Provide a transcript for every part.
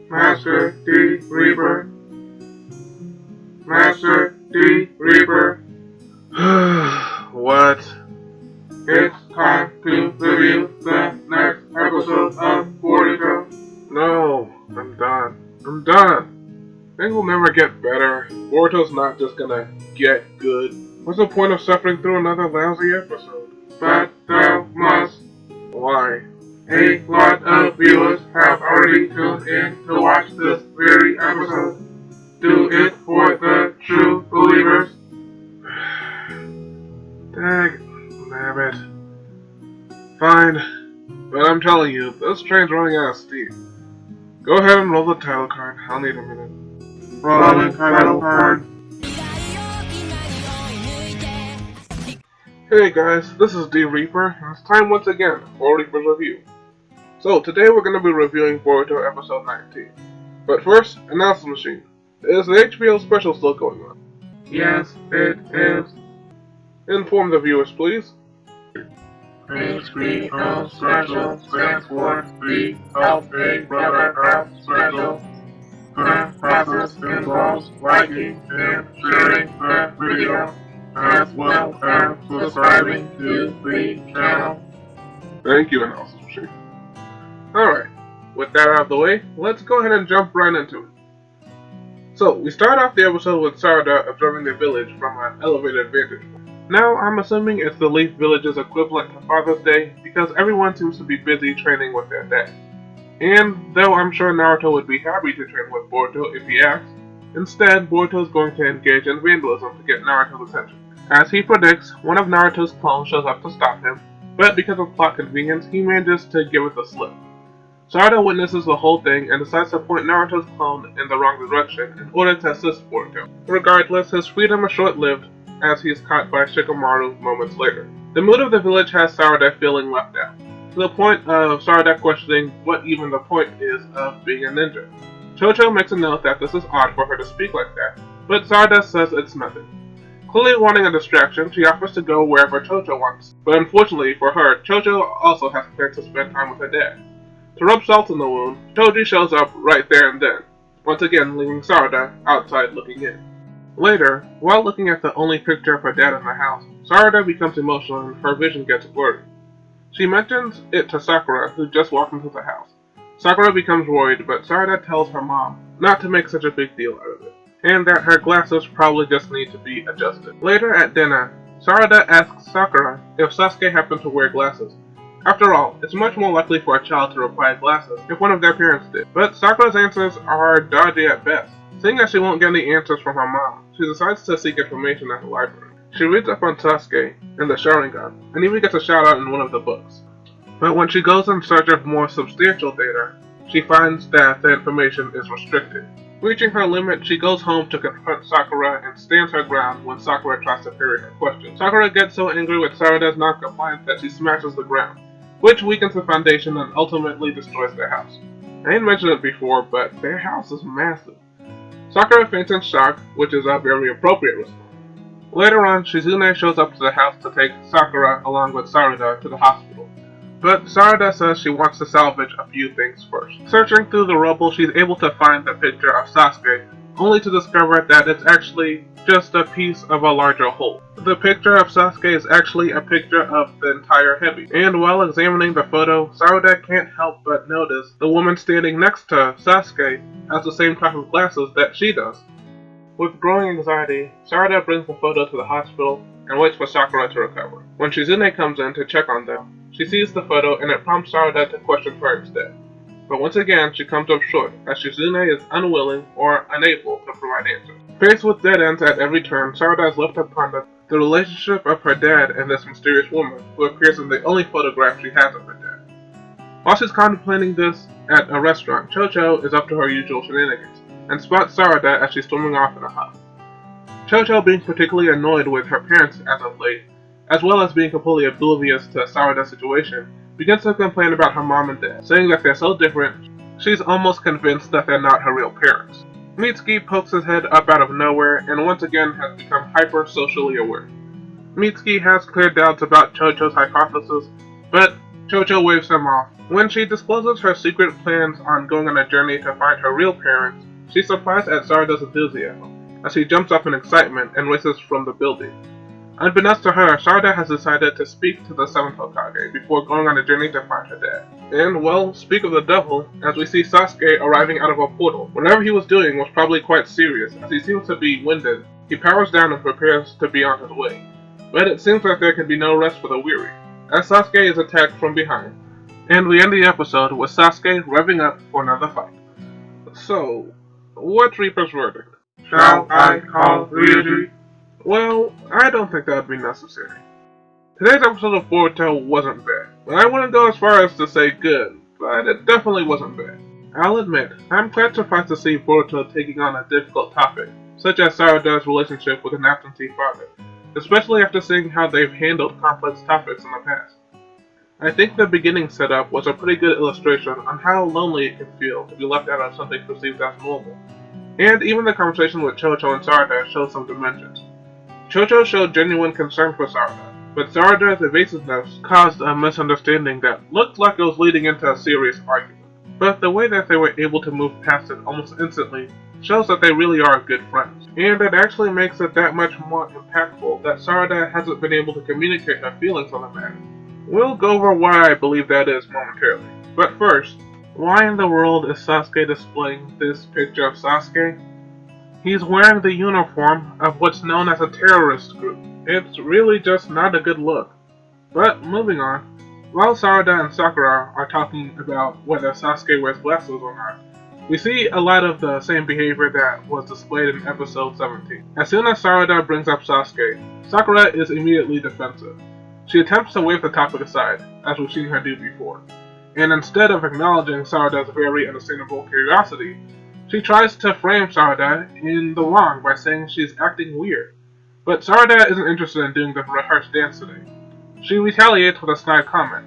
Master D. Reaper. Master D. Reaper. What? It's time to review the next episode of Boruto. No, I'm done. Things will never get better. Boruto's not just gonna get good. What's the point of suffering through another lousy episode? But thou must. Why? A lot of viewers have already tuned in to watch this very episode. Do it for the true believers. Nabbit. Fine, but I'm telling you, this train's running out of steam. Go ahead and roll the title card. I'll need a minute. Rolling title card. Hey guys, this is D Reaper, and it's time once again for Reaper's Review. So today we're going to be reviewing Boruto episode 19. But first, announcement machine. Is the HBO special still going on? Yes, it is. Inform the viewers, please. HBO special stands for the Help a Brother Out special. The process involves liking and sharing the video, as well as subscribing to the channel. Thank you, announcement machine. Alright, with that out of the way, let's go ahead and jump right into it. So, we start off the episode with Sarada observing the village from an elevated vantage point. Now, I'm assuming it's the Leaf Village's equivalent to Father's Day, because everyone seems to be busy training with their dad. And, though I'm sure Naruto would be happy to train with Boruto if he asks, instead, Boruto is going to engage in vandalism to get Naruto's attention. As he predicts, one of Naruto's clones shows up to stop him, but because of plot convenience, he manages to give it the slip. Sarada witnesses the whole thing and decides to point Naruto's clone in the wrong direction in order to assist Boruto. Regardless, his freedom is short-lived, as he is caught by Shikamaru moments later. The mood of the village has Sarada feeling left out, to the point of Sarada questioning what even the point is of being a ninja. Chocho makes a note that this is odd for her to speak like that, but Sarada says it's nothing. Clearly wanting a distraction, she offers to go wherever Chocho wants, but unfortunately for her, Chocho also has plans to spend time with her dad. To rub salt in the wound, Choji shows up right there and then, once again leaving Sarada outside looking in. Later, while looking at the only picture of her dad in the house, Sarada becomes emotional and her vision gets blurry. She mentions it to Sakura, who just walked into the house. Sakura becomes worried, but Sarada tells her mom not to make such a big deal out of it, and that her glasses probably just need to be adjusted. Later at dinner, Sarada asks Sakura if Sasuke happened to wear glasses. After all, it's much more likely for a child to require glasses if one of their parents did. But Sakura's answers are dodgy at best. Seeing as she won't get any answers from her mom, she decides to seek information at the library. She reads up on Sasuke and the Sharingan, and even gets a shout out in one of the books. But when she goes in search of more substantial data, she finds that the information is restricted. Reaching her limit, she goes home to confront Sakura and stands her ground when Sakura tries to parry her question. Sakura gets so angry with Sarada's non-compliance that she smashes the ground, which weakens the foundation and ultimately destroys their house. I didn't mention it before, but their house is massive. Sakura faints in shock, which is a very appropriate response. Later on, Shizune shows up to the house to take Sakura along with Sarada to the hospital. But Sarada says she wants to salvage a few things first. Searching through the rubble, she's able to find the picture of Sasuke, only to discover that it's actually just a piece of a larger whole. The picture of Sasuke is actually a picture of the entire heavy, and while examining the photo, Sarada can't help but notice the woman standing next to Sasuke has the same type of glasses that she does. With growing anxiety, Sarada brings the photo to the hospital and waits for Sakura to recover. When Shizune comes in to check on them, she sees the photo and it prompts Sarada to question her instead. But once again, she comes up short, as Shizune is unwilling or unable to provide answers. Faced with dead ends at every turn, Sarada is left to ponder the relationship of her dad and this mysterious woman, who appears in the only photograph she has of her dad. While she's contemplating this at a restaurant, Chocho is up to her usual shenanigans, and spots Sarada as she's swimming off in a huff. Chocho, being particularly annoyed with her parents as of late, as well as being completely oblivious to Sarada's situation, begins to complain about her mom and dad, saying that they're so different, she's almost convinced that they're not her real parents. Mitsuki pokes his head up out of nowhere and once again has become hyper-socially aware. Mitsuki has clear doubts about Chocho's hypothesis, but Chocho waves him off. When she discloses her secret plans on going on a journey to find her real parents, she's surprised at Sarada's enthusiasm, as he jumps up in excitement and races from the building. Unbeknownst to her, Sarada has decided to speak to the 7th Hokage before going on a journey to find her dad. And, well, speak of the devil, as we see Sasuke arriving out of a portal. Whatever he was doing was probably quite serious, as he seems to be winded. He powers down and prepares to be on his way. But it seems like there can be no rest for the weary, as Sasuke is attacked from behind. And we end the episode with Sasuke revving up for another fight. So, what's Reaper's verdict? Shall I call Ryuji? Well, I don't think that would be necessary. Today's episode of Boruto wasn't bad, and I wouldn't go as far as to say good, but it definitely wasn't bad. I'll admit, I'm quite surprised to see Boruto taking on a difficult topic, such as Sarada's relationship with an absentee father, especially after seeing how they've handled complex topics in the past. I think the beginning setup was a pretty good illustration on how lonely it can feel to be left out of something perceived as normal, and even the conversation with Chocho and Sarada showed some dimensions. Chocho showed genuine concern for Sarada, but Sarada's evasiveness caused a misunderstanding that looked like it was leading into a serious argument. But the way that they were able to move past it almost instantly shows that they really are good friends, and it actually makes it that much more impactful that Sarada hasn't been able to communicate her feelings on the matter. We'll go over why I believe that is momentarily, but first, why in the world is Sasuke displaying this picture of Sasuke? He's wearing the uniform of what's known as a terrorist group. It's really just not a good look. But moving on, while Sarada and Sakura are talking about whether Sasuke wears glasses or not, we see a lot of the same behavior that was displayed in episode 17. As soon as Sarada brings up Sasuke, Sakura is immediately defensive. She attempts to wave the topic aside, as we've seen her do before, and instead of acknowledging Sarada's very understandable curiosity, she tries to frame Sarada in the wrong by saying she's acting weird. But Sarada isn't interested in doing the rehearsed dance today. She retaliates with a snide comment.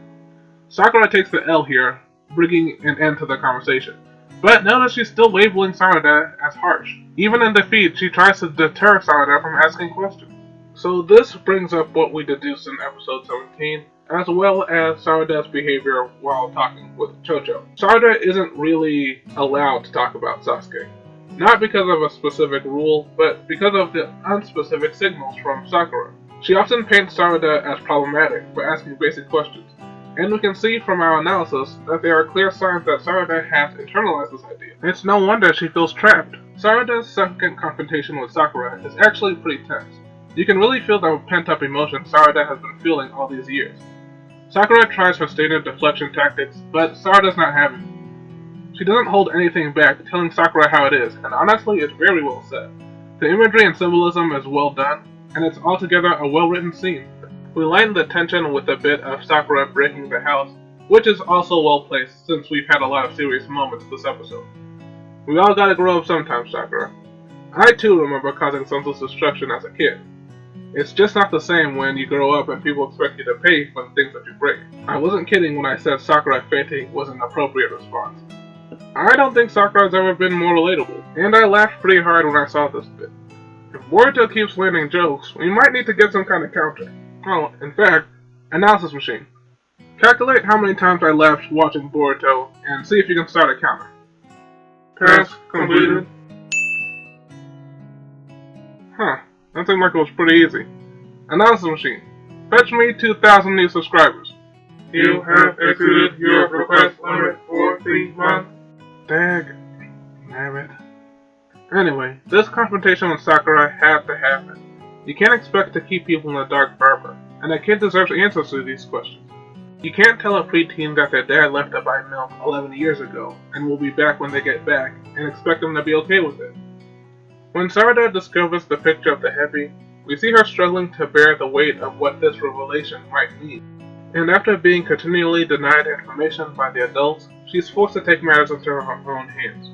Sakura takes the L here, bringing an end to the conversation. But notice she's still labeling Sarada as harsh. Even in defeat, she tries to deter Sarada from asking questions. So this brings up what we deduced in episode 17, as well as Sarada's behavior while talking with Chocho. Sarada isn't really allowed to talk about Sasuke. Not because of a specific rule, but because of the unspecific signals from Sakura. She often paints Sarada as problematic for asking basic questions, and we can see from our analysis that there are clear signs that Sarada has internalized this idea. It's no wonder she feels trapped. Sarada's second confrontation with Sakura is actually pretty tense. You can really feel the pent-up emotion Sarada has been feeling all these years. Sakura tries her standard deflection tactics, but Sarada's not having it. She doesn't hold anything back, telling Sakura how it is, and honestly, it's very well said. The imagery and symbolism is well done, and it's altogether a well-written scene. We lighten the tension with a bit of Sakura breaking the house, which is also well placed since we've had a lot of serious moments this episode. We all gotta grow up sometimes, Sakura. I too remember causing senseless destruction as a kid. It's just not the same when you grow up and people expect you to pay for the things that you break. I wasn't kidding when I said Sakura fainting was an appropriate response. I don't think Sakura's ever been more relatable, and I laughed pretty hard when I saw this bit. If Boruto keeps landing jokes, we might need to get some kind of counter. Oh, in fact, analysis machine. Calculate how many times I laughed watching Boruto, and see if you can start a counter. Task completed. Huh, that seemed like it was pretty easy. Analysis machine. Fetch me 2,000 new subscribers. You have exceeded your request limit for the month. Dag. Damn it. Anyway, this confrontation with Sakura had to happen. You can't expect to keep people in the dark forever, and a kid deserves answers to these questions. You can't tell a preteen that their dad left to buy milk 11 years ago, and will be back when they get back, and expect them to be okay with it. When Sarada discovers the picture of the heavy, we see her struggling to bear the weight of what this revelation might mean. And after being continually denied information by the adults, she's forced to take matters into her own hands.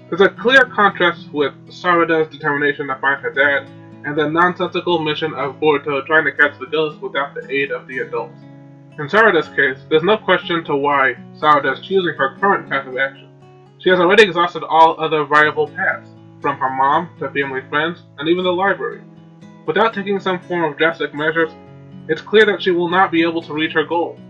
There's a clear contrast with Sarada's determination to find her dad, and the nonsensical mission of Boruto trying to catch the ghost without the aid of the adults. In Sarada's case, there's no question to why Sarada is choosing her current path of action. She has already exhausted all other viable paths, from her mom to family friends, and even the library. Without taking some form of drastic measures, it's clear that she will not be able to reach her goal.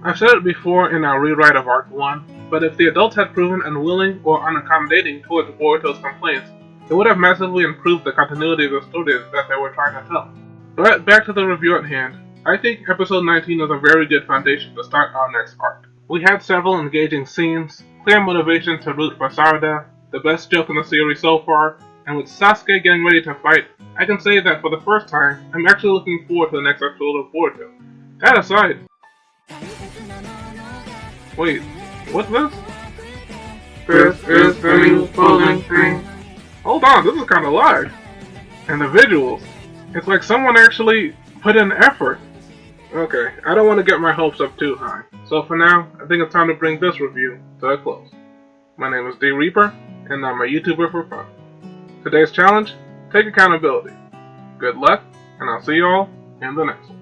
I've said it before in our rewrite of Arc 1, but if the adults had proven unwilling or unaccommodating towards Boruto's complaints, it would have massively improved the continuity of the stories that they were trying to tell. But back to the review at hand, I think episode 19 was a very good foundation to start our next arc. We had several engaging scenes, clear motivation to root for Sarada, the best joke in the series so far, and with Sasuke getting ready to fight, I can say that for the first time, I'm actually looking forward to the next episode of Boruto. That aside, wait, what's this? This is the new clothing thing. Hold on, this is kinda live. And the visuals, it's like someone actually put in effort. Okay, I don't want to get my hopes up too high, so for now, I think it's time to bring this review to a close. My name is D Reaper, and I'm a YouTuber for fun. Today's challenge, take accountability. Good luck, and I'll see you all in the next one.